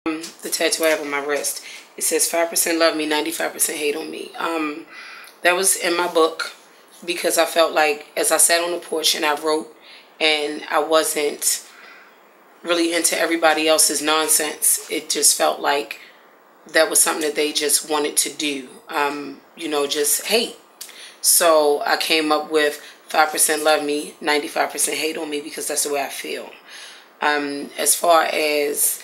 The tattoo I have on my wrist, it says 5% love me, 95% hate on me. That was in my book because I felt like as I sat on the porch and I wrote and I wasn't really into everybody else's nonsense, it just felt like that was something that they just wanted to do, you know, just hate. So I came up with 5% love me, 95% hate on me, because that's the way I feel. As far as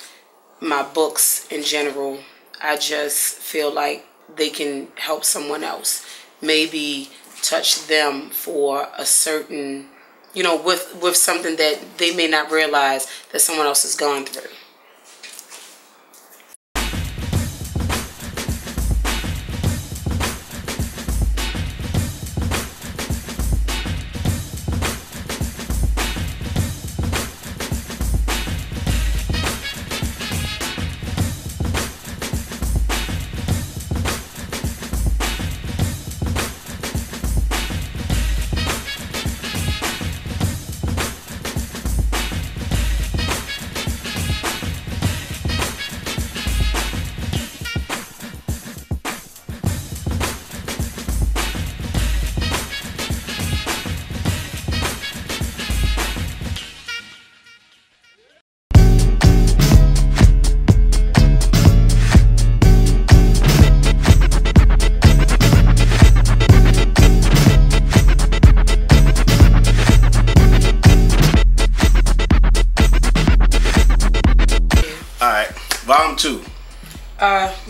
my books in general, I just feel like they can help someone else, maybe touch them for a certain, you know, with something that they may not realize that someone else has gone through. Volume 2.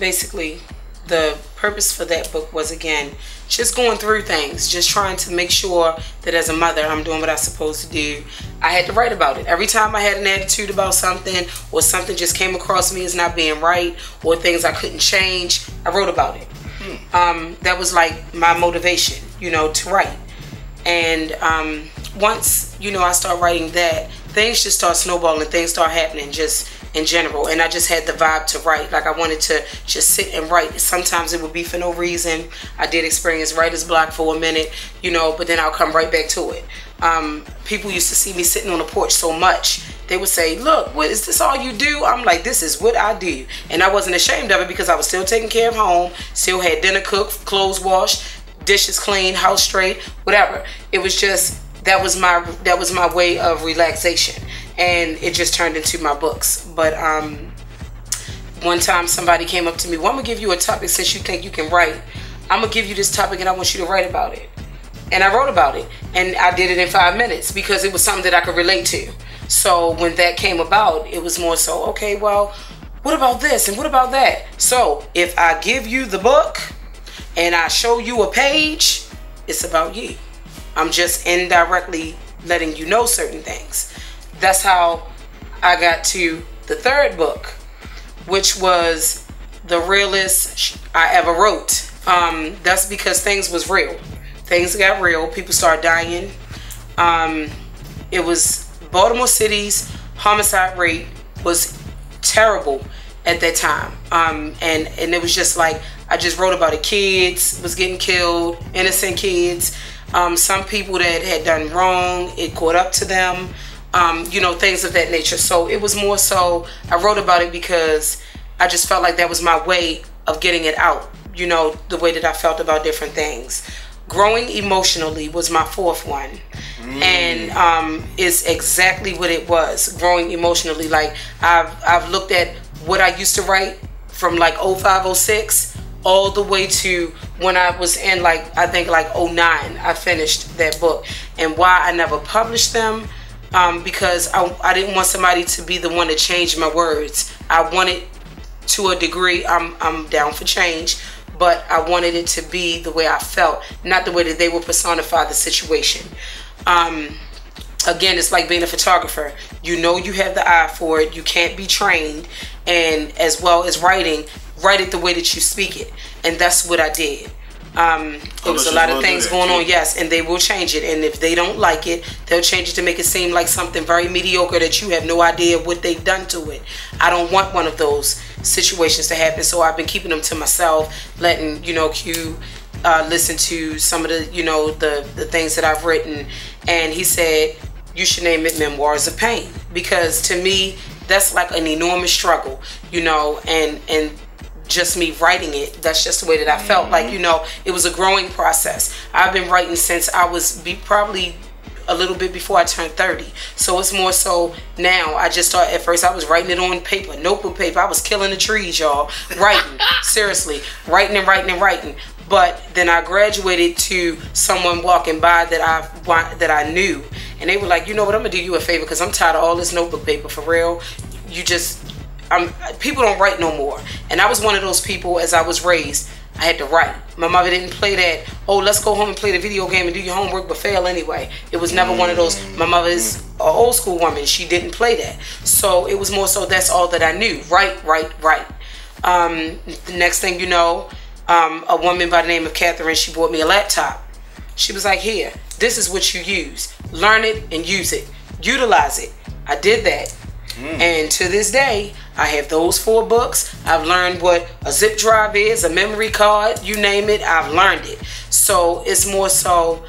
Basically, the purpose for that book was, again, just going through things, just trying to make sure that as a mother, I'm doing what I'm supposed to do. I had to write about it. Every time I had an attitude about something, or something just came across me as not being right, or things I couldn't change, I wrote about it. That was like my motivation, you know, to write. And once, you know, I start writing that, things just start snowballing, things start happening just in general. And I just had the vibe to write. Like, I wanted to just sit and write. Sometimes it would be for no reason. I did experience writer's block for a minute, you know, but then I'll come right back to it. People used to see me sitting on the porch so much, they would say, look, what is this all you do? I'm like, this is what I do. And I wasn't ashamed of it, because I was still taking care of home, still had dinner cooked, clothes washed, dishes clean, house straight, whatever. It was just, that was my way of relaxation, and it just turned into my books. But one time somebody came up to me, well, I'm gonna give you a topic, since you think you can write, I'm gonna give you this topic and I want you to write about it. And I wrote about it, and I did it in 5 minutes because it was something that I could relate to. So when that came about, it was more so, okay, well, what about this and what about that? So if I give you the book and I show you a page, it's about you. I'm just indirectly letting you know certain things. That's how I got to the third book, which was the realest I ever wrote. That's because things was real. Things got real. People started dying. It was Baltimore City's homicide rate was terrible at that time. And it was just like, I just wrote about it. Kids was getting killed, innocent kids. Some people that had done wrong, it caught up to them. You know, things of that nature. So it was more so, I wrote about it because I just felt like that was my way of getting it out. You know, the way that I felt about different things. Growing emotionally was my fourth one. And it's exactly what it was. Growing emotionally. Like, I've looked at what I used to write from like 05, 06 all the way to when I was in, like, I think like 09, I finished that book. And why I never published them, because I didn't want somebody to be the one to change my words. I wanted, to a degree, I'm down for change, but I wanted it to be the way I felt, not the way that they would personify the situation. Again, it's like being a photographer. You know you have the eye for it. You can't be trained. And as well as writing, write it the way that you speak it. And that's what I did. There was a lot of things going on, yes, and they will change it. And if they don't like it, they'll change it to make it seem like something very mediocre that you have no idea what they've done to it. I don't want one of those situations to happen, so I've been keeping them to myself, letting, you know, Q listen to some of the, you know, the things that I've written. And he said, you should name it Memoirs of Pain, because to me, that's like an enormous struggle, you know, and just me writing it, that's just the way that I felt. Like, you know, it was a growing process. I've been writing since I was probably a little bit before I turned 30. So it's more so now. I just started, at first I was writing it on paper, notebook paper. I was killing the trees, y'all, writing, seriously, writing and writing and writing. But then I graduated to someone walking by that I knew, and they were like, you know what, I'm gonna do you a favor, because I'm tired of all this notebook paper, for real. You just, people don't write no more. And I was one of those people, as I was raised, I had to write. My mother didn't play that, oh, let's go home and play the video game and do your homework but fail anyway. It was never one of those. My mother is an old school woman. She didn't play that. So it was more so that's all that I knew. Write. The next thing you know, a woman by the name of Catherine, she bought me a laptop. She was like, here, this is what you use. Learn it and use it. Utilize it. I did that. And to this day, I have those 4 books. I've learned what a zip drive is, a memory card, you name it, I've learned it. So it's more so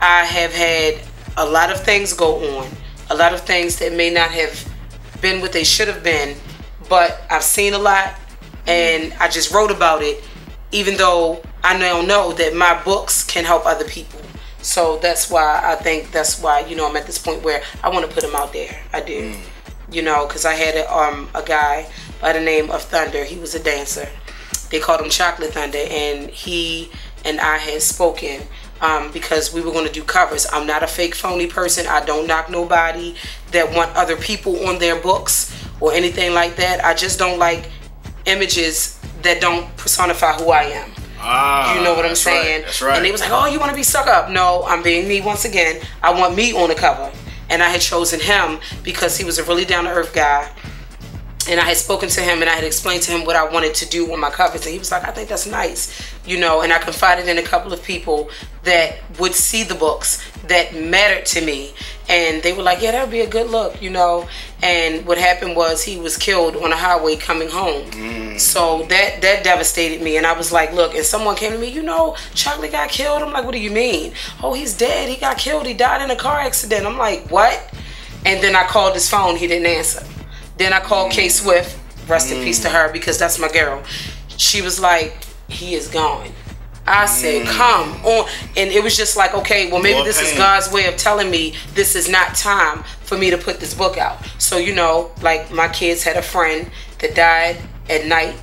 I have had a lot of things go on, a lot of things that may not have been what they should have been, but I've seen a lot and I just wrote about it, even though I now know that my books can help other people. So that's why I think that's why, you know, I'm at this point where I want to put them out there. I do. You know, because I had a guy by the name of Thunder. He was a dancer. They called him Chocolate Thunder, and he and I had spoken because we were going to do covers. I'm not a fake phony person. I don't knock nobody that want other people on their books or anything like that. I just don't like images that don't personify who I am. You know what I'm saying? Right, that's right. And they was like, oh, you want to be stuck up? No, I'm being me once again. I want me on the cover. And I had chosen him because he was a really down-to-earth guy. And I had spoken to him and I had explained to him what I wanted to do on my covers. And he was like, I think that's nice. You know, and I confided in a couple of people that would see the books that mattered to me. And they were like, yeah, that would be a good look, you know. And what happened was he was killed on a highway coming home. So that devastated me. And I was like, look, and someone came to me, you know, Chocolate got killed. I'm like, what do you mean? Oh, he's dead. He got killed. He died in a car accident. I'm like, what? And then I called his phone. He didn't answer. Then I called K Swift, rest in peace to her, because that's my girl. She was like, he is gone. I said, come on. And it was just like, okay, well, maybe this is God's way of telling me this is not time for me to put this book out. So, you know, like my kids had a friend that died at night.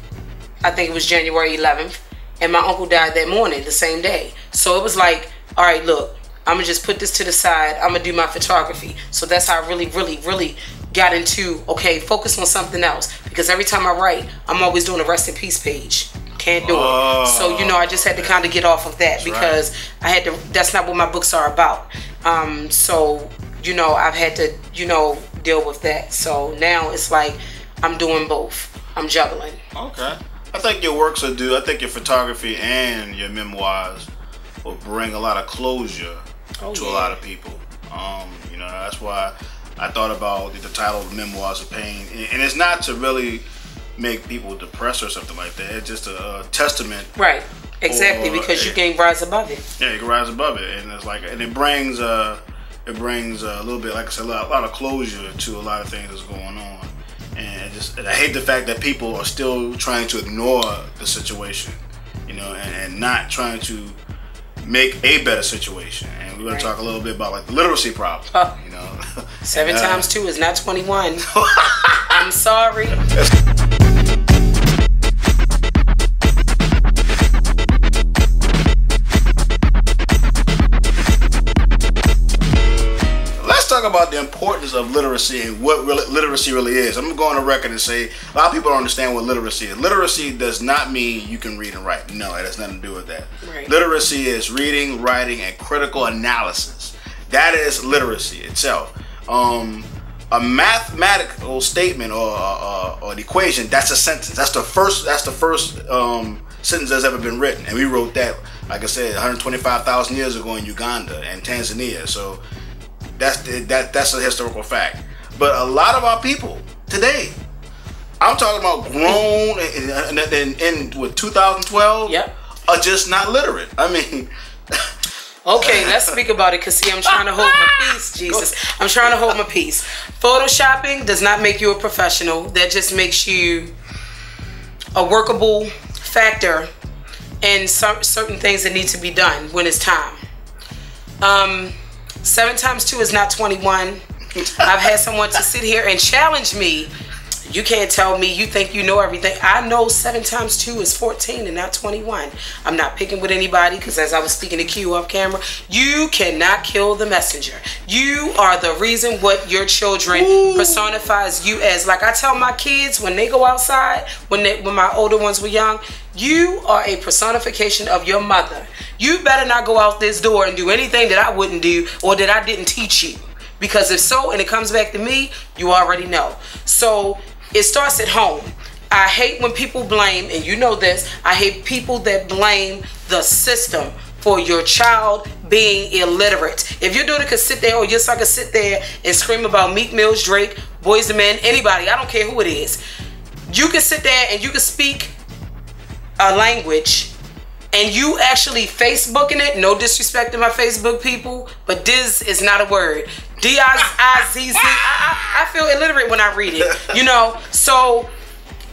I think it was January 11th. And my uncle died that morning, the same day. So it was like, all right, look, I'm going to just put this to the side. I'm going to do my photography. So that's how I really got into, okay, focus on something else. Because every time I write, I'm always doing a rest in peace page. Can't do it. So, you know, I just had to kind of get off of that because I had to, that's not what my books are about. So, you know, I've had to, you know, deal with that. So now it's like I'm doing both. I'm juggling. Okay. I think your works will do. I think your photography and your memoirs will bring a lot of closure to a lot of people. You know, that's why I thought about the title of Memoirs of Pain. And it's not to really make people depressed or something like that. It's just a testament. Right. Exactly, because you can rise above it. Yeah, you can rise above it. And it's like, and it brings a little bit, like I said, a lot of closure to a lot of things that's going on. And I hate the fact that people are still trying to ignore the situation, you know, and not trying to make a better situation. And we're going to talk a little bit about like the literacy problem, you know. 7 times 2 is not 21. I'm sorry. Talk about the importance of literacy and what literacy really is. I'm going to go on the record and say a lot of people don't understand what literacy is. Literacy does not mean you can read and write. No, it has nothing to do with that. Right. Literacy is reading, writing, and critical analysis. That is literacy itself. A mathematical statement or an equation, that's a sentence. That's the first sentence that's ever been written, and we wrote that, like I said, 125,000 years ago in Uganda and Tanzania. So that's a historical fact. But a lot of our people today, I'm talking about grown in with 2012, are just not literate. I mean, okay, let's speak about it, because see, I'm trying to hold my peace, Jesus. I'm trying to hold my peace. Photoshopping does not make you a professional. That just makes you a workable factor in certain things that need to be done when it's time. 7 times 2 is not 21. I've had someone to sit here and challenge me. You can't tell me you think you know everything. I know 7 times 2 is 14 and not 21. I'm not picking with anybody because as I was speaking to Q off camera, you cannot kill the messenger. You are the reason what your children personifies you as. Like I tell my kids when they go outside, when my older ones were young, you are a personification of your mother. You better not go out this door and do anything that I wouldn't do or that I didn't teach you. Because if so, and it comes back to me, you already know. So it starts at home. I hate when people blame, and you know this, I hate people that blame the system for your child being illiterate. If your daughter could sit there or your son could sit there and scream about Meek Mills, Drake, Boyz II Men, anybody, I don't care who it is. You can sit there and you can speak a language and you actually Facebooking it. No disrespect to my Facebook people, but Diz is not a word. D-I-Z-Z. I feel illiterate when I read it, you know. So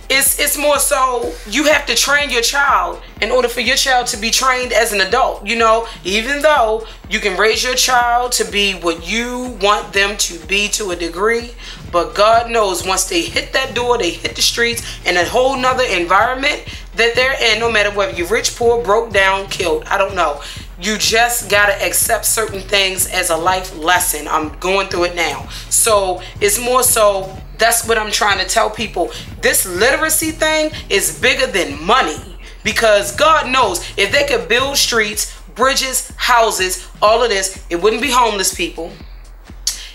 it's more so you have to train your child in order for your child to be trained as an adult, you know. Even though you can raise your child to be what you want them to be to a degree, but God knows once they hit that door, they hit the streets in a whole nother environment that they're in, no matter whether you're rich, poor, broke down, killed, I don't know. You just gotta accept certain things as a life lesson. I'm going through it now. So it's more so, that's what I'm trying to tell people. This literacy thing is bigger than money. Because God knows if they could build streets, bridges, houses, all of this, it wouldn't be homeless people.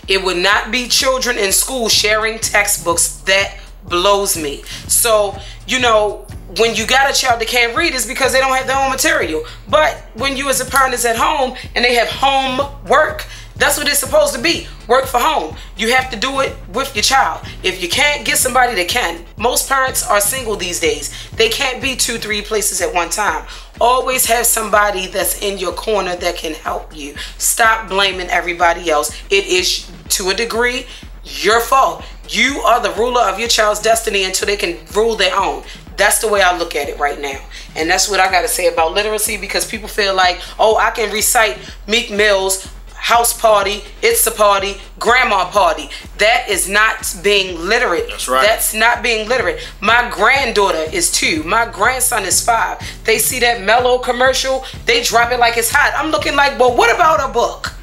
It would not be children in school sharing textbooks. That blows me. So, you know, when you got a child that can't read, it's because they don't have their own material. But when you as a parent is at home and they have homework, that's what it's supposed to be. Work for home. You have to do it with your child. If you can't, get somebody that can. Most parents are single these days. They can't be 2-3 places at one time. Always have somebody that's in your corner that can help you. Stop blaming everybody else. It is, to a degree, your fault. You are the ruler of your child's destiny until they can rule their own. That's the way I look at it right now. And that's what I got to say about literacy, because people feel like, oh, I can recite Meek Mill's house party, it's a party, grandma party. That is not being literate. That's right. That's not being literate. My granddaughter is 2. My grandson is 5. They see that Mellow commercial, they drop it like it's hot. I'm looking like, well, what about a book?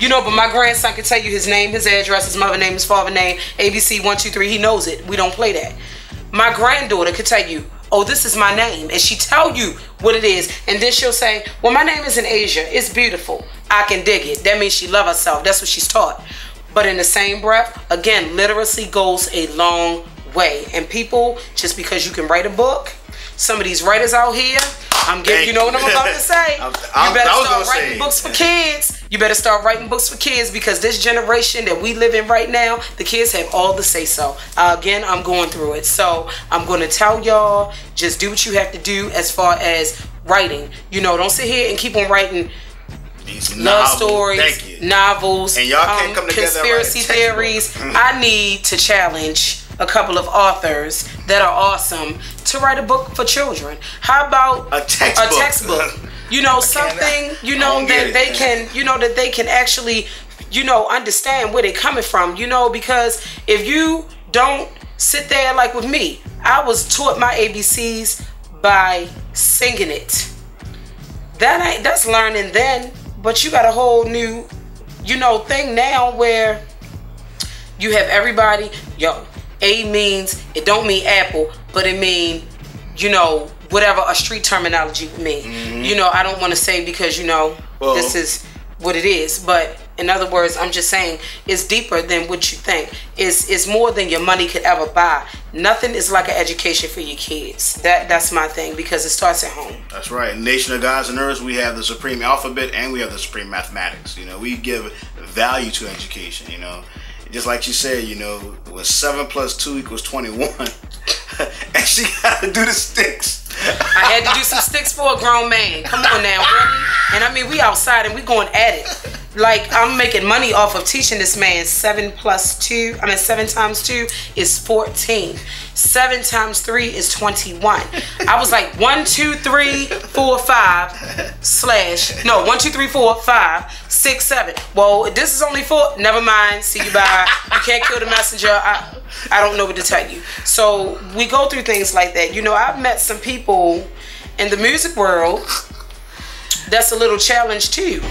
You know, but my grandson can tell you his name, his address, his mother name, his father name, ABC 1 2 3. He knows it. We don't play that. My granddaughter could tell you, oh, this is my name, and she tell you what it is, and then she'll say, well, my name is in Asia. It's beautiful. I can dig it. That means she love herself. That's what she's taught. But in the same breath, again, literacy goes a long way. And people, just because you can write a book, some of these writers out here, you know what I'm about to say. You better start writing books for kids. You better start writing books for kids, because this generation that we live in right now, the kids have all the say so. Again, I'm going through it. So I'm going to tell y'all, just do what you have to do as far as writing. You know, don't sit here and keep on writing these love stories, novels, and y'all can't come together, conspiracy theories. I need to challenge a couple of authors that are awesome to write a book for children. How about a textbook? You know, something, you know, that they can, you know, that they can actually, you know, understand where they're coming from, you know, because if you don't sit there like with me, I was taught my ABCs by singing it. That's learning then, but you got a whole new, you know, thing now where you have everybody, yo, A means, it don't mean apple, but it mean, you know, whatever a street terminology would mean. Mm-hmm. You know, I don't want to say because, you know, this is what it is. But in other words, I'm just saying it's deeper than what you think. It's more than your money could ever buy. Nothing is like an education for your kids. That's my thing, because it starts at home. That's right. Nation of Gods and Earths, we have the supreme alphabet and we have the supreme mathematics. You know, we give value to education, you know. Just like you said, you know, when 7 + 2 = 21. And she got to do the sticks. I had to do some sticks for a grown man. Come on now, really? And I mean, we outside and we going at it. Like, I'm making money off of teaching this man 7 times 2 is 14. 7 times 3 is 21. I was like 1, 2, 3, 4, 5 slash, no, 1, 2, 3, 4, 5, 6, 7. Well, this is only 4. Never mind. See you bye. You can't kill the messenger. I don't know what to tell you. So we go through things like that. You know, I've met some people in the music world that's a little challenge too.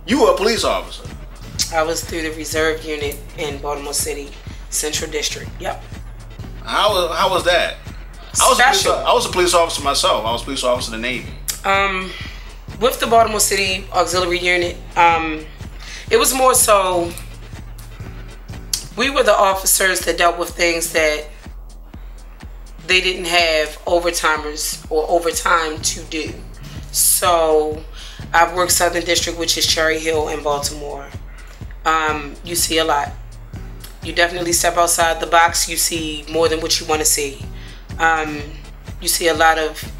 You were a police officer. I was through the reserve unit in Baltimore City Central District. Yep. How was that? I was a police officer myself. I was a police officer in the Navy. With the Baltimore City Auxiliary Unit, it was more so we were the officers that dealt with things that they didn't have overtimers or overtime to do. So I've worked Southern District, which is Cherry Hill in Baltimore. You see a lot. You definitely step outside the box, you see more than what you want to see. You see a lot of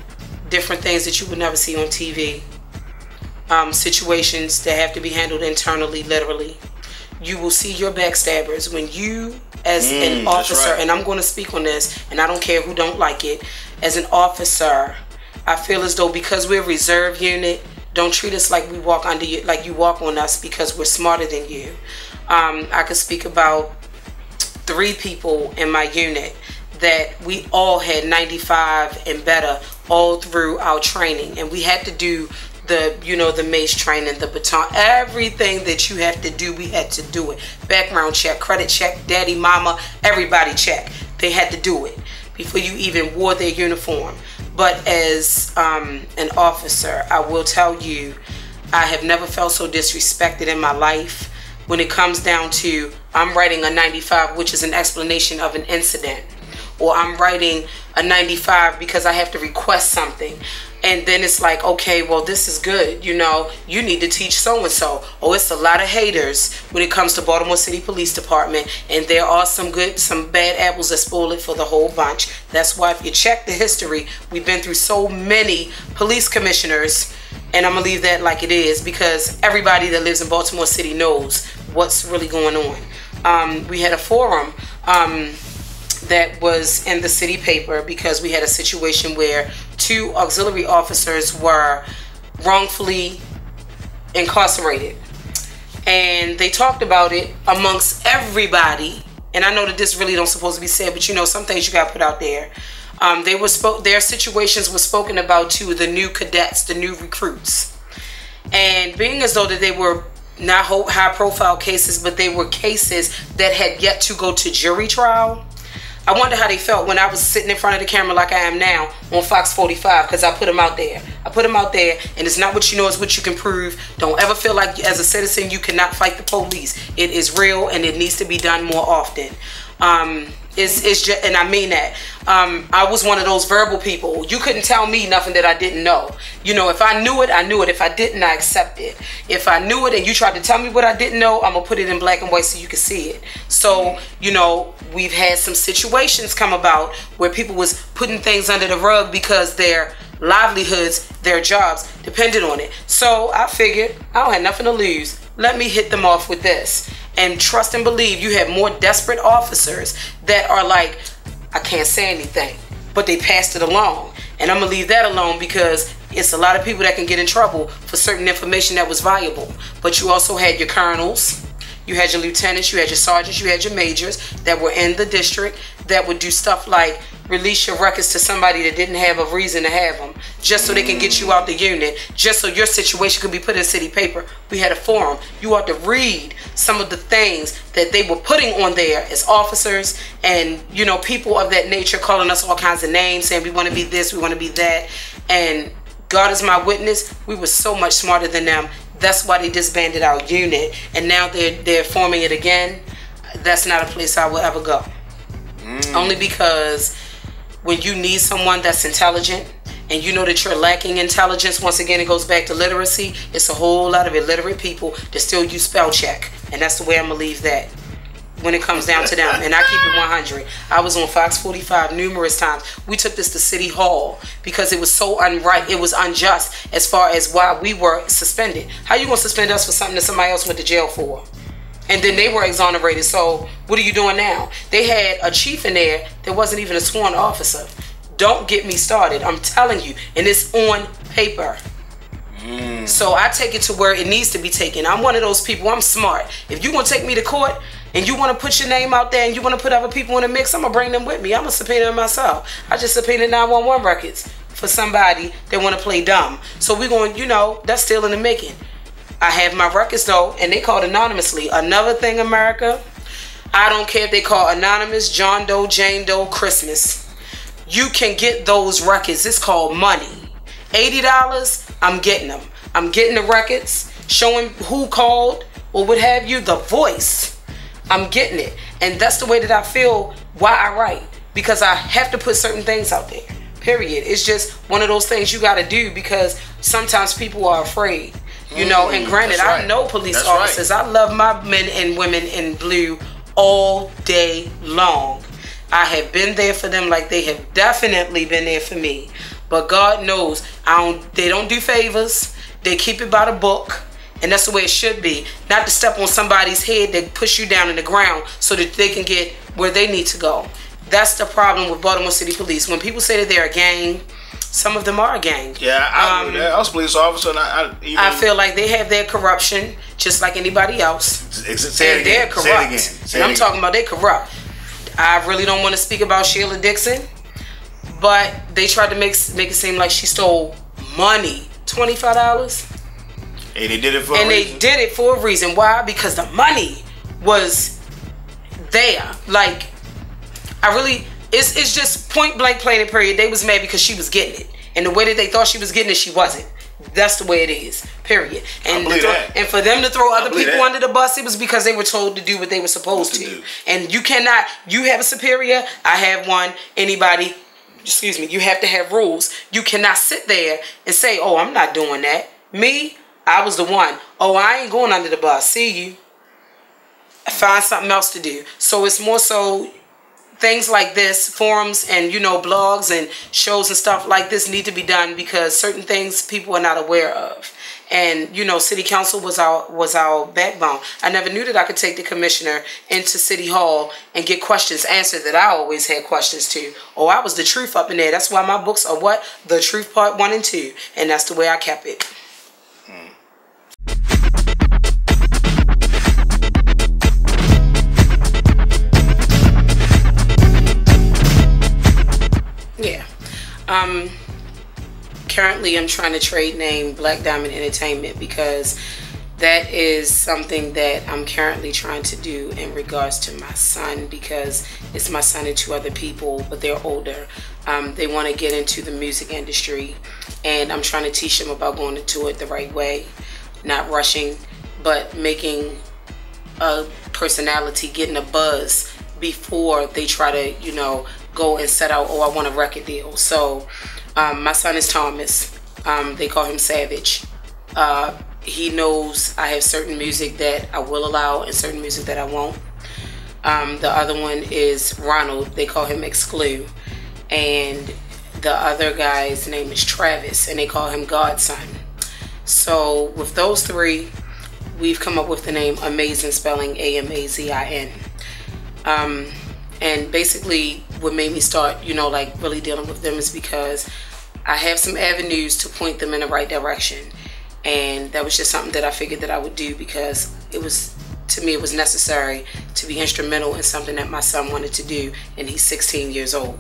different things that you would never see on TV. Situations that have to be handled internally, literally. You will see your backstabbers when you, as an officer, right. And I'm going to speak on this, and I don't care who don't like it, as an officer, I feel as though because we're a reserve unit, don't treat us like we walk under you, like you walk on us because we're smarter than you. I could speak about 3 people in my unit that we all had 95 and better all through our training, and we had to do the mace training, the baton, everything that you have to do, we had to do it. Background check, credit check, daddy, mama, everybody check. They had to do it before you even wore their uniform. But as an officer, I will tell you, I have never felt so disrespected in my life when it comes down to I'm writing a 95, which is an explanation of an incident. Or I'm writing a 95 because I have to request something. And then it's like, okay, well, this is good. You know, you need to teach so-and-so. Oh, it's a lot of haters when it comes to Baltimore City Police Department. And there are some bad apples that spoil it for the whole bunch. That's why if you check the history, we've been through so many police commissioners. And I'm going to leave that like it is because everybody that lives in Baltimore City knows what's really going on. We had a forum that was in the city paper because we had a situation where 2 auxiliary officers were wrongfully incarcerated, and they talked about it amongst everybody. And I know that this really don't supposed to be said, but you know, some things you got to put out there. Their situations were spoken about to the new cadets, the new recruits, and being as though that they were not high profile cases, but they were cases that had yet to go to jury trial. I wonder how they felt when I was sitting in front of the camera like I am now on Fox 45, because I put them out there. I put them out there, and it's not what you know, it's what you can prove. Don't ever feel like as a citizen you cannot fight the police. It is real, and it needs to be done more often. It's just, and I mean that. I was one of those verbal people. You couldn't tell me nothing that I didn't know. You know, if I knew it, I knew it. If I didn't, I accept it. If I knew it and you tried to tell me what I didn't know, I'm going to put it in black and white so you can see it. So, you know, we've had some situations come about where people was putting things under the rug because their livelihoods, their jobs depended on it. So I figured I don't have nothing to lose. Let me hit them off with this. And trust and believe you have more desperate officers that are like, I can't say anything, but they passed it along. And I'm going to leave that alone because it's a lot of people that can get in trouble for certain information that was valuable. But you also had your colonels, you had your lieutenants, you had your sergeants, you had your majors that were in the district that would do stuff like release your records to somebody that didn't have a reason to have them, just so they can get you out the unit, just so your situation could be put in city paper. We had a forum. You ought to read some of the things that they were putting on there as officers and, you know, people of that nature calling us all kinds of names, saying we want to be this, we want to be that. And God is my witness, we were so much smarter than them. That's why they disbanded our unit, and now they're forming it again. That's not a place I will ever go. Only because when you need someone that's intelligent and you know that you're lacking intelligence, once again it goes back to literacy. It's a whole lot of illiterate people that still use spell check, and that's the way I'm gonna leave that. when it comes down to them, and I keep it 100. I was on Fox 45 numerous times. We took this to City Hall because it was so unright, it was unjust as far as why we were suspended. How you gonna suspend us for something that somebody else went to jail for? And then they were exonerated. So what are you doing now? They had a chief in there that wasn't even a sworn officer. Don't get me started. I'm telling you, and it's on paper. So I take it to where it needs to be taken. I'm one of those people. I'm smart. If you want to take me to court and you want to put your name out there and you want to put other people in the mix, I'm going to bring them with me. I'm going to subpoena them myself. I just subpoenaed 911 records for somebody that want to play dumb. So we're going, you know, that's still in the making. I have my records though, and they called anonymously. Another thing, America, I don't care if they call anonymous, John Doe, Jane Doe, Christmas. You can get those records. It's called money. $80, I'm getting them. I'm getting the records, showing who called or what have you, the voice. I'm getting it. And that's the way that I feel why I write. Because I have to put certain things out there. Period. It's just one of those things you got to do because sometimes people are afraid. You know, and granted, right. I know police officers. Right. I love my men and women in blue all day long. I have been there for them like they have definitely been there for me. But God knows, they don't do favors. They keep it by the book. And that's the way it should be. Not to step on somebody's head that push you down in the ground so that they can get where they need to go. That's the problem with Baltimore City Police. When people say that they're a gang, some of them are a gang. Yeah, I was a police officer. And I feel like they have their corruption just like anybody else. Say it again. They're corrupt. And I'm talking about they corrupt. I really don't want to speak about Sheila Dixon. But they tried to make it seem like she stole money, $25. And they did it for a reason. They did it for a reason. Why? Because the money was there. Like, it's just point blank, plain and period. They was mad because she was getting it. And the way that they thought she was getting it, she wasn't. That's the way it is. Period. And and for them to throw other people under the bus, it was because they were told to do what they were supposed to. And you cannot, you have a superior, I have one, anybody, excuse me, you have to have rules. You cannot sit there and say, oh, I'm not doing that. Me, I was the one. Oh, I ain't going under the bus. See you. Find something else to do. So it's more so things like this, forums and, you know, blogs and shows and stuff like this need to be done because certain things people are not aware of. And, you know, city council was our backbone. I never knew that I could take the commissioner into City Hall and get questions answered that I always had questions to. Oh, I was the truth up in there. That's why my books are what? The Truth Part 1 and 2. And that's the way I kept it. Yeah. Currently I'm trying to trade name Black Diamond Entertainment because that is something that I'm currently trying to do in regards to my son, because it's my son and two other people, but they're older. They want to get into the music industry, and I'm trying to teach them about going into it the right way, not rushing, but making a personality, getting a buzz before they try to, you know, go and set out, oh, I want a record deal. So my son is Thomas. They call him Savage. He knows I have certain music that I will allow and certain music that I won't. The other one is Ronald. They call him Xklue. And the other guy's name is Travis, and they call him GodSon. So with those three, we've come up with the name Amazin, spelling A-M-A-Z-I-N. And basically what made me start, you know, like really dealing with them is because I have some avenues to point them in the right direction. And that was just something that I figured that I would do because it was, to me, it was necessary to be instrumental in something that my son wanted to do, and he's 16 years old.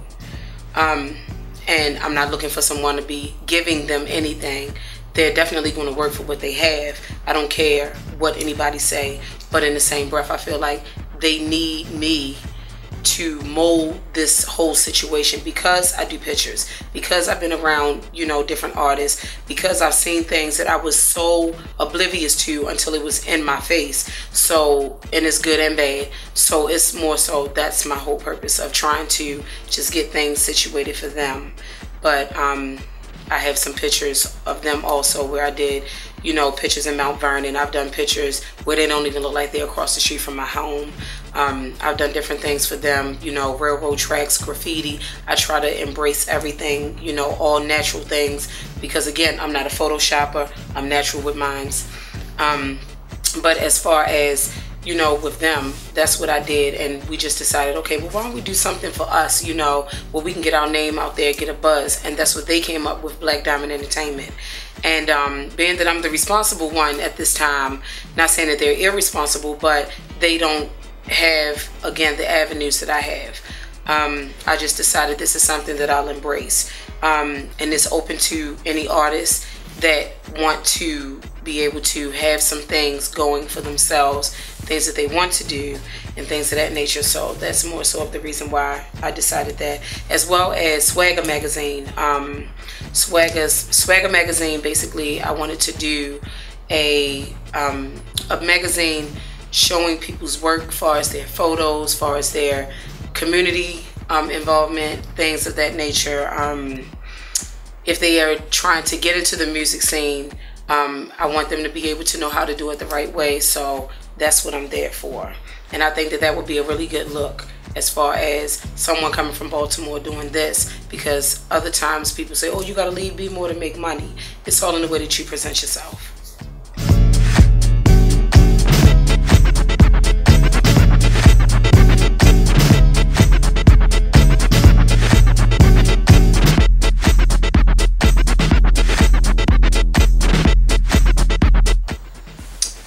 And I'm not looking for someone to be giving them anything. They're definitely going to work for what they have. I don't care what anybody say, but in the same breath, I feel like they need me to mold this whole situation because I do pictures, because I've been around, you know, different artists, because I've seen things that I was so oblivious to until it was in my face. So, and it's good and bad. So it's more so that's my whole purpose of trying to just get things situated for them. But I have some pictures of them also where I did, you know, pictures in Mount Vernon. I've done pictures where they don't even look like they're across the street from my home. I've done different things for them, you know, railroad tracks, graffiti. I try to embrace everything, you know, all natural things, because again, I'm not a photoshopper. I'm natural with mines. But as far as, you know, with them, that's what I did, and we just decided, okay, well, why don't we do something for us, you know, where we can get our name out there, get a buzz, and that's what they came up with, Black Diamond Entertainment. And being that I'm the responsible one at this time, not saying that they're irresponsible, but they don't have, again, the avenues that I have. I just decided this is something that I'll embrace, and it's open to any artists that want to be able to have some things going for themselves, things that they want to do, and things of that nature. So that's more so of the reason why I decided that, as well as Swagger Magazine. Swagger Magazine, basically, I wanted to do a magazine showing people's work as far as their photos, as far as their community involvement, things of that nature. If they are trying to get into the music scene, I want them to be able to know how to do it the right way. So that's what I'm there for. And I think that that would be a really good look as far as someone coming from Baltimore doing this, because other times people say, oh, you got to leave B-more to make money. It's all in the way that you present yourself.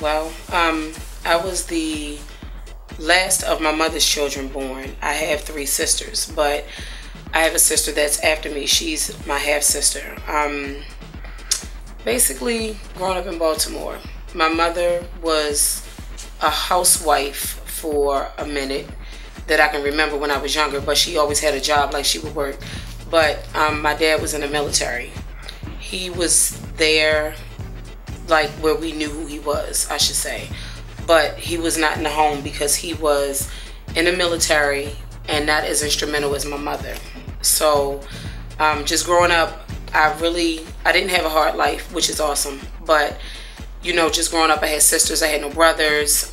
Well, I was the last of my mother's children born. I have 3 sisters, but I have a sister that's after me. She's my half-sister. Basically, growing up in Baltimore, my mother was a housewife for a minute that I can remember when I was younger, but she always had a job, like she would work. But my dad was in the military. He was there, like where we knew who he was, I should say. But he was not in the home because he was in the military and not as instrumental as my mother. So just growing up, I didn't have a hard life, which is awesome. But, you know, just growing up, I had sisters, I had no brothers.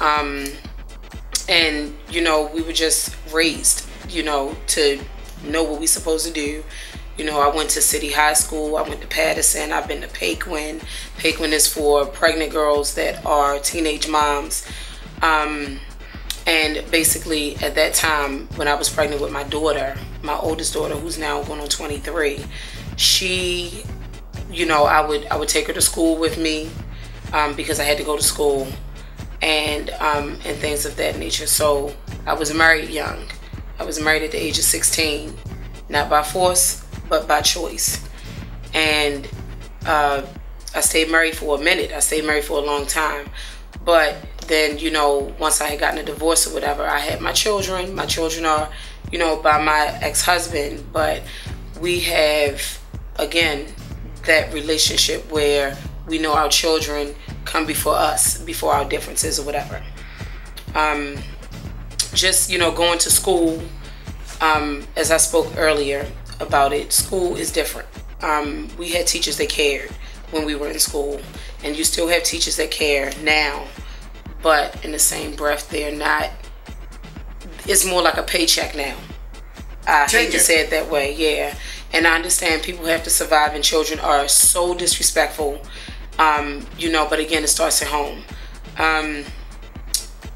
And, you know, we were just raised, you know, to know what we're supposed to do. You know, I went to City High School, I went to Patterson, I've been to Paquin. Paquin is for pregnant girls that are teenage moms. And basically at that time, when I was pregnant with my daughter, my oldest daughter, who's now going on 23, she, you know, I would take her to school with me because I had to go to school and things of that nature. So I was married young. I was married at the age of 16, not by force, but by choice. And I stayed married for a minute. I stayed married for a long time. But then, you know, once I had gotten a divorce or whatever, I had my children. My children are, you know, by my ex-husband. But we have, again, that relationship where we know our children come before us, before our differences or whatever. Just, you know, going to school, as I spoke earlier about it, school is different. We had teachers that cared when we were in school, and you still have teachers that care now, but in the same breath, they're not, it's more like a paycheck now. I hate to say it that way, yeah. And I understand people have to survive, and children are so disrespectful, you know, but again, it starts at home.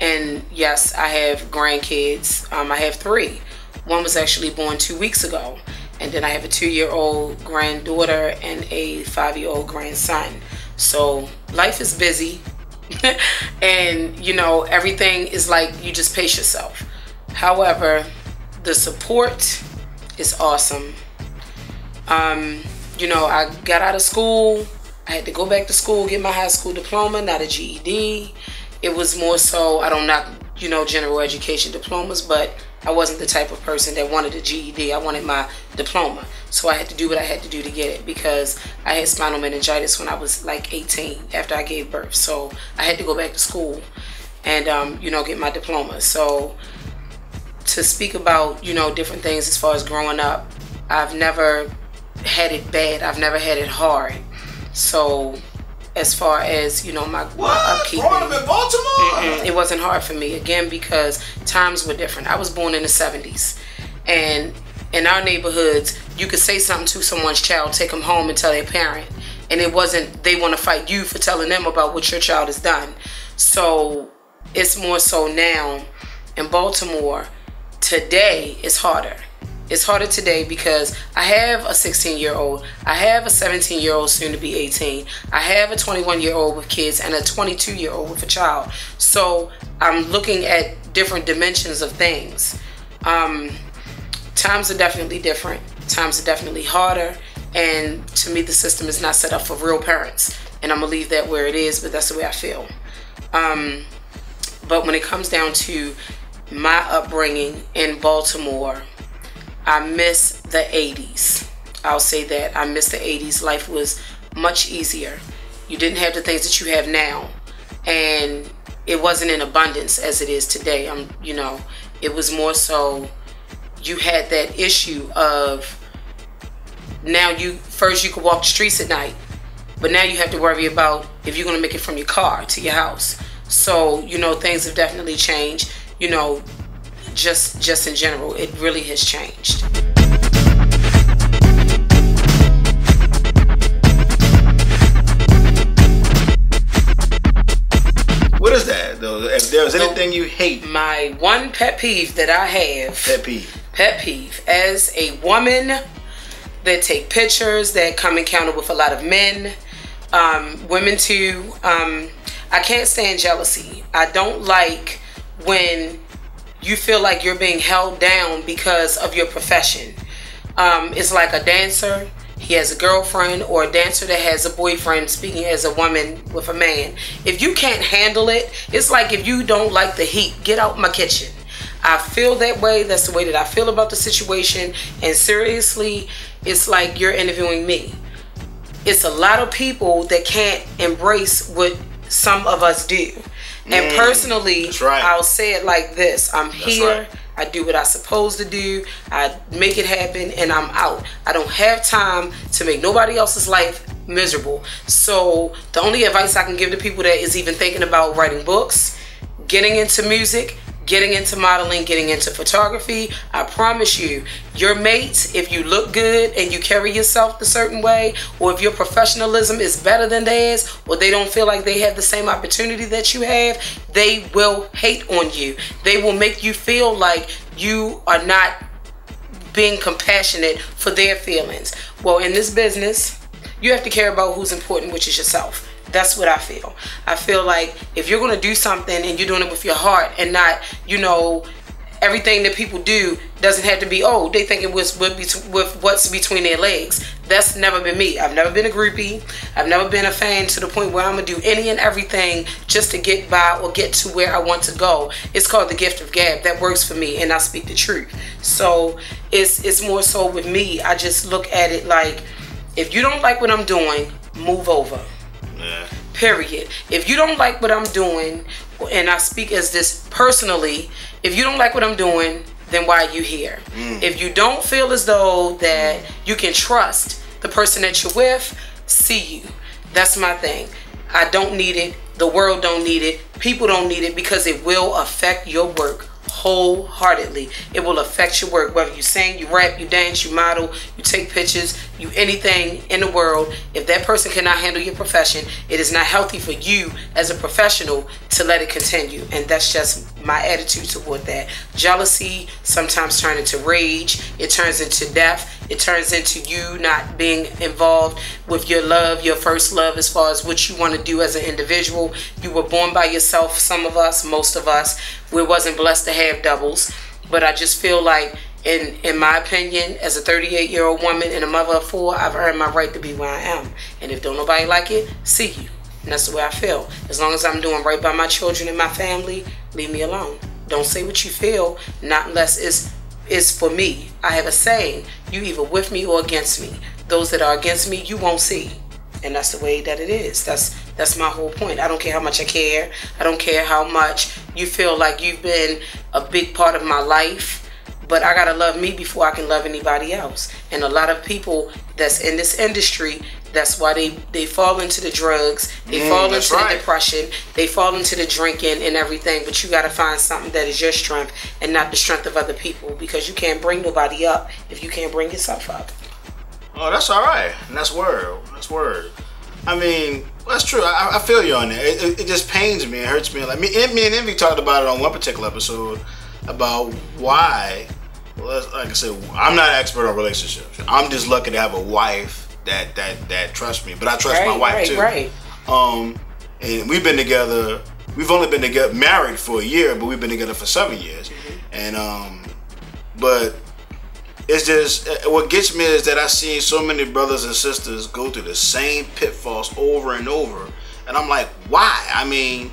And yes, I have grandkids. I have 3. One was actually born 2 weeks ago. And then I have a 2-year-old granddaughter and a 5-year-old grandson. So life is busy. And, you know, everything is like you just pace yourself. However, the support is awesome. You know, I got out of school. I had to go back to school, get my high school diploma, not a GED. It was more so, I don't knock, you know, general education diplomas, but I wasn't the type of person that wanted a GED. I wanted my diploma. So I had to do what I had to do to get it, because I had spinal meningitis when I was like 18 after I gave birth. So I had to go back to school and, you know, get my diploma. So to speak about, you know, different things as far as growing up, I've never had it bad. I've never had it hard. So as far as, you know, my upkeep, growing up in Baltimore, it wasn't hard for me, again, because times were different. I was born in the 70s, and in our neighborhoods, you could say something to someone's child, take them home and tell their parent, and it wasn't they want to fight you for telling them about what your child has done. So it's more so now in Baltimore today. It's harder. It's harder today because I have a 16-year-old, I have a 17-year-old soon to be 18, I have a 21-year-old with kids and a 22-year-old with a child. So I'm looking at different dimensions of things. Times are definitely different. Times are definitely harder. And to me, the system is not set up for real parents. And I'm going to leave that where it is, but that's the way I feel. But when it comes down to my upbringing in Baltimore, I miss the 80s. I'll say that. I miss the 80s. Life was much easier. You didn't have the things that you have now. And it wasn't in abundance as it is today. You know, it was more so you had that issue of now you could walk the streets at night, but now you have to worry about if you're going to make it from your car to your house. So, you know, things have definitely changed. You know, just in general, it really has changed. What is that though? If there's anything you hate, my one pet peeve that I have. Pet peeve. As a woman that take pictures, that come encounter with a lot of men, women too. I can't stand jealousy. I don't like when you feel like you're being held down because of your profession. It's like a dancer, he has a girlfriend, or a dancer that has a boyfriend, speaking as a woman with a man. If you can't handle it, it's like if you don't like the heat, get out my kitchen. I feel that way. That's the way that I feel about the situation. And seriously, it's like you're interviewing me. It's a lot of people that can't embrace what some of us do. And personally, right. I'll say it like this. I'm here. Right. I do what I'm supposed to do. I make it happen and I'm out. I don't have time to make nobody else's life miserable. So the only advice I can give to people that is even thinking about writing books, getting into music, getting into modeling, getting into photography, I promise you, your mates, if you look good and you carry yourself a certain way, or if your professionalism is better than theirs, or they don't feel like they have the same opportunity that you have, they will hate on you. They will make you feel like you are not being compassionate for their feelings. Well, in this business, you have to care about who's important, which is yourself. That's what I feel. I feel like if you're going to do something and you're doing it with your heart and not, you know, everything that people do doesn't have to be, oh, they think it was with what's between their legs. That's never been me. I've never been a groupie. I've never been a fan to the point where I'm going to do any and everything just to get by or get to where I want to go. It's called the gift of gab. That works for me, and I speak the truth. So it's more so with me. I just look at it like, if you don't like what I'm doing, move over. Yeah. Period. If you don't like what I'm doing, and I speak as this personally, if you don't like what I'm doing, then why are you here? If you don't feel as though that you can trust the person that you're with, see you. That's my thing. I don't need it. The world don't need it. People don't need it, because it will affect your work wholeheartedly. It will affect your work, whether you sing, you rap, you dance, you model, you take pictures, you anything in the world. If that person cannot handle your profession, it is not healthy for you as a professional to let it continue. And that's just my attitude toward that. Jealousy sometimes turns into rage. It turns into death. It turns into you not being involved with your love, your first love, as far as what you want to do as an individual. You were born by yourself. Some of us, most of us, we wasn't blessed to have doubles. But I just feel like, in my opinion, as a 38-year-old woman and a mother of 4, I've earned my right to be where I am. And if don't nobody like it, see you. And that's the way I feel. As long as I'm doing right by my children and my family, leave me alone. Don't say what you feel, not unless it's for me. I have a saying, you either with me or against me. Those that are against me, you won't see. And that's the way that it is. That's my whole point. I don't care how much I care. I don't care how much you feel like you've been a big part of my life. but I gotta love me before I can love anybody else. And a lot of people that's in this industry, that's why they fall into the drugs, they fall into the depression, they fall into the drinking and everything. But you gotta find something that is your strength and not the strength of other people, because you can't bring nobody up if you can't bring yourself up. Oh, that's all right. And that's word. That's word. I mean, that's true. I feel you on that. It just pains me. It hurts me. Like me and Envy talked about it on one particular episode about why. Well, like I said, I'm not an expert on relationships. I'm just lucky to have a wife that trusts me. But I trust my wife too. Right. And we've been together. We've only been together, married for a year, but we've been together for 7 years. And but. It's just, what gets me is that I've seen so many brothers and sisters go through the same pitfalls over and over, and I'm like, why? I mean,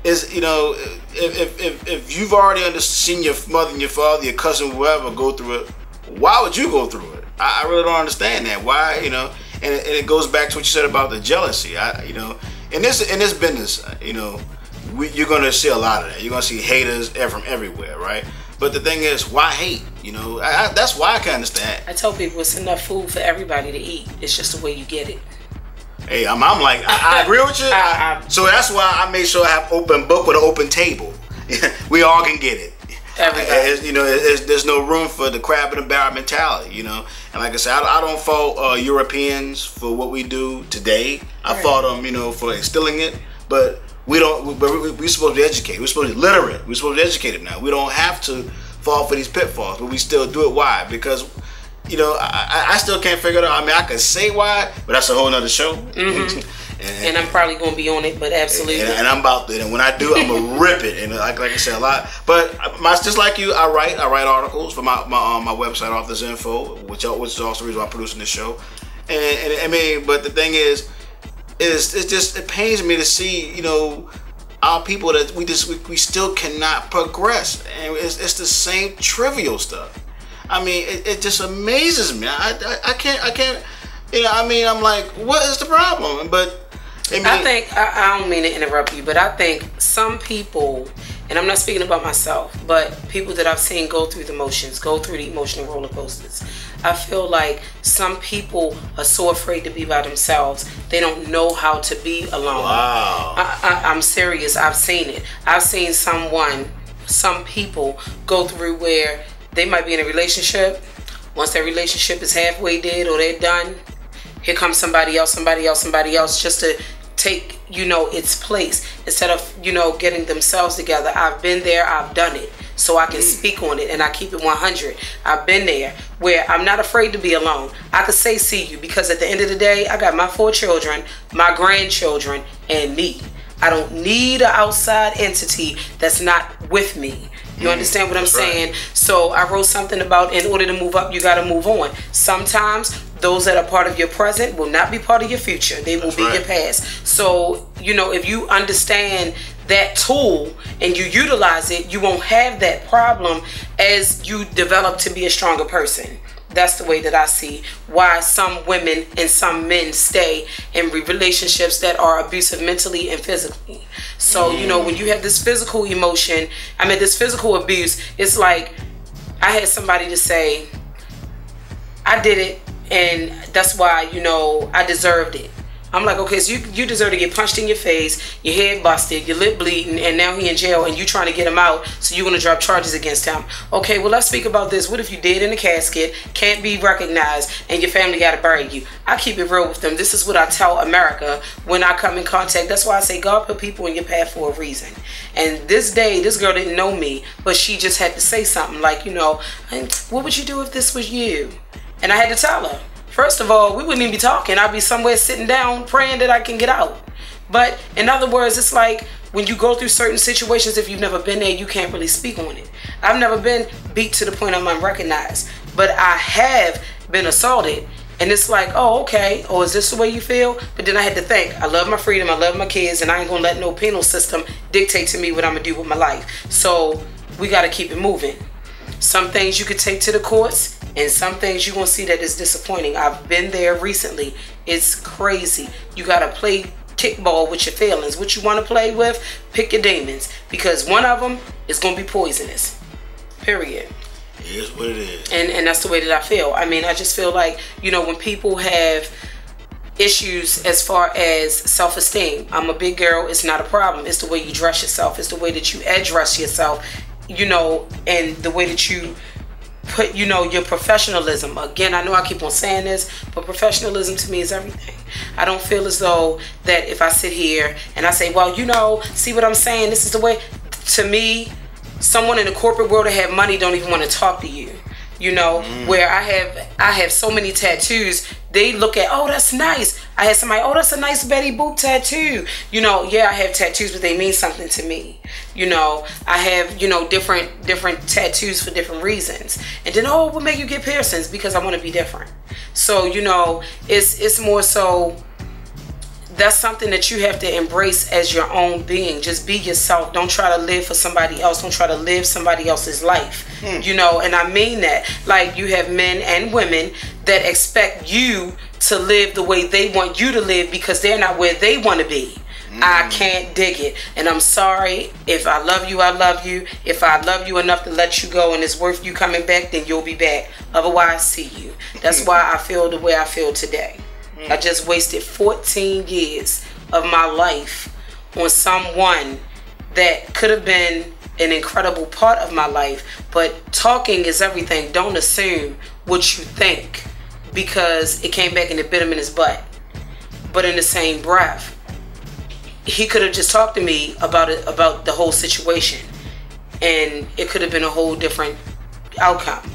is if you've already seen your mother and your father, your cousin, whoever go through it, why would you go through it? I really don't understand that. Why? And it goes back to what you said about the jealousy. In this business, you're gonna see a lot of that. You're gonna see haters from everywhere, right? But the thing is, why hate? That's why I can understand. I tell people it's enough food for everybody to eat. It's just the way you get it. Hey, I'm like, I agree with you. So that's why I made sure I have open book with an open table. We all can get it. Everybody. There's no room for the crab in the barrel mentality. And like I said, I don't fault Europeans for what we do today. I fault them, for instilling it. But we don't. We're supposed to educate. We're supposed to be literate. We're supposed to educate them now. We don't have to fall for these pitfalls, but we still do it. Why? Because I still can't figure it out. I mean, I could say why, but that's a whole nother show. And I'm probably gonna be on it, but absolutely. And I'm about to. And when I do, I'm gonna rip it. And like I said, a lot. But just like you, I write articles for my website, Authors Info, which is also the reason why I'm producing this show. And I mean, but the thing is. It pains me to see our people that we still cannot progress, and it's the same trivial stuff. I mean, it just amazes me. I can't. I'm like, what is the problem? But I think I don't mean to interrupt you, but I think some people, and I'm not speaking about myself, but people that I've seen go through the motions, go through the emotional roller coasters. I feel like some people are so afraid to be by themselves, they don't know how to be alone. Wow. I'm serious. I've seen it. I've seen some people go through where they might be in a relationship. Once that relationship is halfway dead or they're done, here comes somebody else just to take its place instead of getting themselves together. I've been there, I've done it, so I can speak on it, and I keep it 100. I've been there where I'm not afraid to be alone. I could say see you, because at the end of the day, I got my 4 children, my grandchildren, and me. I don't need an outside entity that's not with me. You understand what I'm saying? Right. So I wrote something about, in order to move up, you got to move on. Sometimes those that are part of your present will not be part of your future. They will be your past. So, if you understand that tool and you utilize it, you won't have that problem as you develop to be a stronger person. That's the way that I see why some women and some men stay in relationships that are abusive mentally and physically. So, when you have this physical emotion, this physical abuse, it's like I had somebody to say, I did it, and that's why, I deserved it. I'm like, okay, so you deserve to get punched in your face, your head busted, your lip bleeding, and now he in jail, and you trying to get him out, so you're going to drop charges against him. Okay, well, let's speak about this. What if you dead in a casket, can't be recognized, and your family got to bury you? I keep it real with them. This is what I tell America when I come in contact. That's why I say God put people in your path for a reason. And this day, this girl didn't know me, but she just had to say something like, what would you do if this was you? And I had to tell her. First of all, we wouldn't even be talking. I'd be somewhere sitting down praying that I can get out. But in other words, it's like when you go through certain situations, if you've never been there, you can't really speak on it. I've never been beat to the point I'm unrecognized, but I have been assaulted. And it's like, oh, okay. Oh, is this the way you feel? But then I had to think, I love my freedom, I love my kids, and I ain't gonna let no penal system dictate to me what I'm gonna do with my life. So we gotta keep it moving. Some things you could take to the courts, and some things you're going to see that is disappointing. I've been there recently. It's crazy. You got to play kickball with your feelings. What you want to play with, pick your demons. Because one of them is going to be poisonous. Period. It is what it is. And that's the way that I feel. I mean, I just feel like, you know, when people have issues as far as self-esteem, I'm a big girl, it's not a problem. It's the way you dress yourself. It's the way that you address yourself, you know, and the way that you put, you know, your professionalism. Again, I know I keep on saying this, but professionalism to me is everything. I don't feel as though that if I sit here and I say, well, you know, see what I'm saying, this is the way. To me, someone in the corporate world that have money don't even want to talk to you. You know, where I have so many tattoos, they look at, oh, that's nice. I had somebody, oh, that's a nice Betty Boop tattoo. You know, yeah, I have tattoos, but they mean something to me. You know, I have, you know, different tattoos for different reasons. And then, oh, what make you get piercings? Because I want to be different. So, you know, it's more so, that's something that you have to embrace as your own being. Just be yourself. Don't try to live for somebody else. Don't try to live somebody else's life. You know, and I mean that. Like, you have men and women that expect you to live the way they want you to live because they're not where they want to be. I can't dig it. And I'm sorry. If I love you, I love you. If I love you enough to let you go and it's worth you coming back, then you'll be back. Otherwise, see you. That's why I feel the way I feel today. I just wasted 14 years of my life on someone that could have been an incredible part of my life. But talking is everything. Don't assume what you think because it came back and it bit him in his butt. But in the same breath, he could have just talked to me about it, about the whole situation, and it could have been a whole different outcome.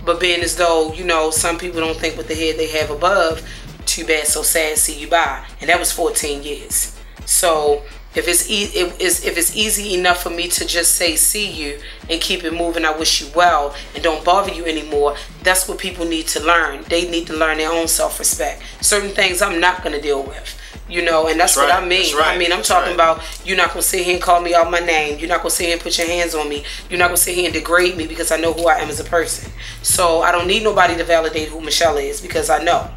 But being as though, you know, some people don't think with the head they have above, too bad, so sad, see you bye. And that was 14 years. So if it's easy enough for me to just say see you and keep it moving, I wish you well, and don't bother you anymore, that's what people need to learn. They need to learn their own self-respect. Certain things I'm not going to deal with. You know, and that's what I mean. I mean, I'm talking about, you're not going to sit here and call me out my name. You're not going to sit here and put your hands on me. You're not going to sit here and degrade me because I know who I am as a person. So I don't need nobody to validate who Michelle is because I know.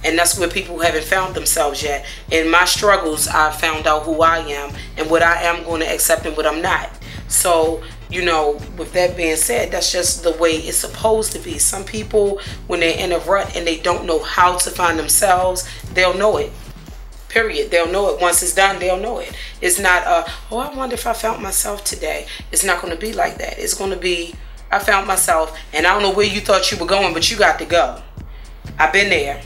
And that's where people haven't found themselves yet. In my struggles, I found out who I am and what I am going to accept and what I'm not. So, you know, with that being said, that's just the way it's supposed to be. Some people, when they're in a rut and they don't know how to find themselves, they'll know it. Period. They'll know it. Once it's done, they'll know it. It's not, oh, I wonder if I found myself today. It's not going to be like that. It's going to be, I found myself, and I don't know where you thought you were going, but you got to go. I've been there.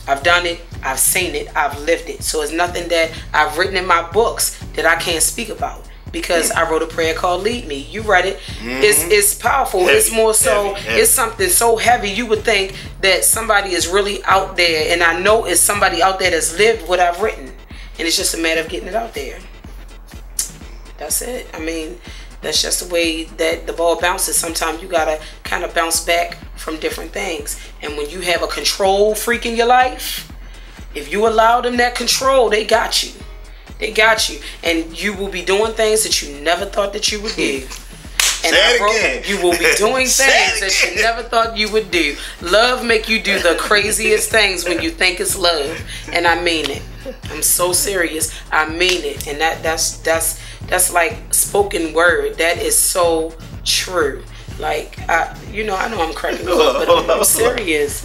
I've done it. I've seen it. I've lived it. So it's nothing that I've written in my books that I can't speak about. Because I wrote a prayer called Lead Me. You read it. It's powerful. Heavy, it's more so, heavy. It's something so heavy you would think that somebody is really out there. And I know it's somebody out there that's lived what I've written. And it's just a matter of getting it out there. That's it. I mean, that's just the way that the ball bounces. Sometimes you got to kind of bounce back from different things. And when you have a control freak in your life, if you allow them that control, they got you. They got you, and you will be doing things that you never thought that you would do. And you will be doing things that you never thought you would do. Love make you do the craziest things when you think it's love, and I mean it. I'm so serious. I mean it, and that's like spoken word. That is so true. Like, you know, I know I'm cracking up, but I'm serious.